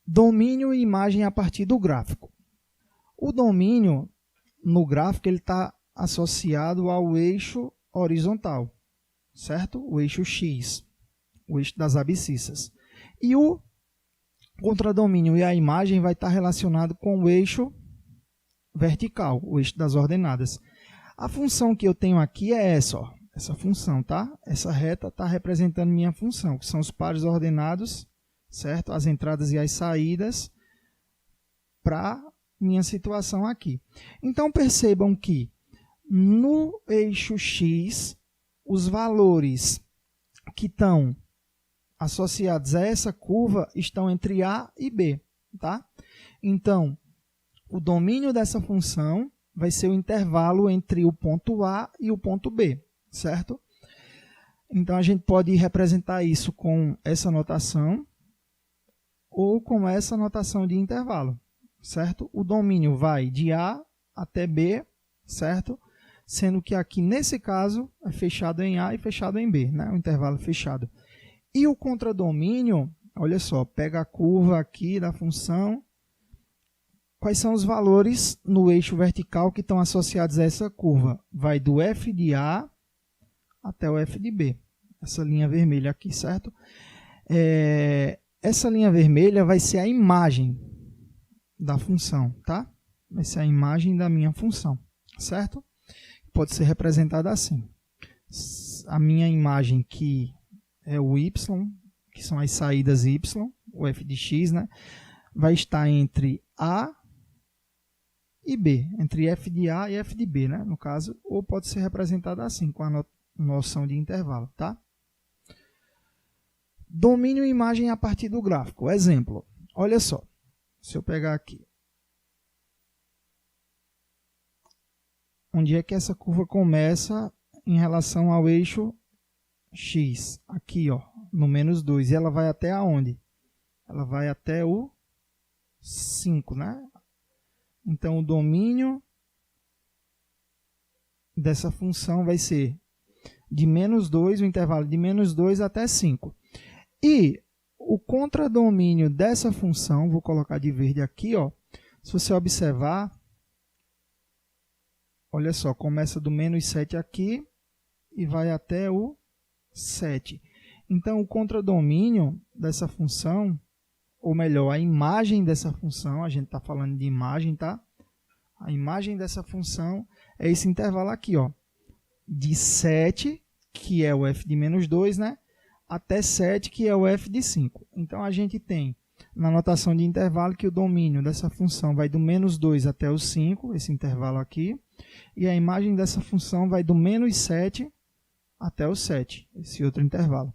Domínio e imagem a partir do gráfico. O domínio no gráfico está associado ao eixo horizontal, certo? O eixo X, o eixo das abscissas. E o contradomínio e a imagem vai estar relacionado com o eixo vertical, o eixo das ordenadas. A função que eu tenho aqui é essa, ó, essa função, tá? Essa reta está representando minha função, que são os pares ordenados, certo? As entradas e as saídas para minha situação aqui. Então, percebam que no eixo X, os valores que estão associados a essa curva estão entre A e B, tá? Então, o domínio dessa função vai ser o intervalo entre o ponto A e o ponto B, certo? Então, a gente pode representar isso com essa notação ou com essa notação de intervalo, certo? O domínio vai de A até B, certo? Sendo que aqui, nesse caso, é fechado em A e fechado em B, né? O intervalo fechado. E o contradomínio, olha só, pega a curva aqui da função. Quais são os valores no eixo vertical que estão associados a essa curva? Vai do f de A até o f de B. Essa linha vermelha aqui, certo? Essa linha vermelha vai ser a imagem da função, tá? Vai ser a imagem da minha função, certo? Pode ser representada assim. A minha imagem que é o y, que são as saídas y, o f de x, né? Vai estar entre A e B, entre f de A e f de B, né? No caso, ou pode ser representada assim, com a noção de intervalo, tá? Domínio e imagem a partir do gráfico. Exemplo, olha só, se eu pegar aqui. Onde é que essa curva começa em relação ao eixo X? Aqui, ó, no menos 2. E ela vai até aonde? Ela vai até o 5, né? Então, o domínio dessa função vai ser de menos 2, o intervalo de menos 2 até 5. E o contradomínio dessa função, vou colocar de verde aqui, ó, se você observar, olha só, começa do menos 7 aqui e vai até o 7. Então, o contradomínio dessa função, ou melhor, a imagem dessa função, a gente está falando de imagem, tá? A imagem dessa função é esse intervalo aqui, ó, de 7, que é o f de menos 2, né? Até 7, que é o f de 5. Então, a gente tem, na notação de intervalo, que o domínio dessa função vai do menos 2 até o 5, esse intervalo aqui, e a imagem dessa função vai do menos 7 até o 7, esse outro intervalo.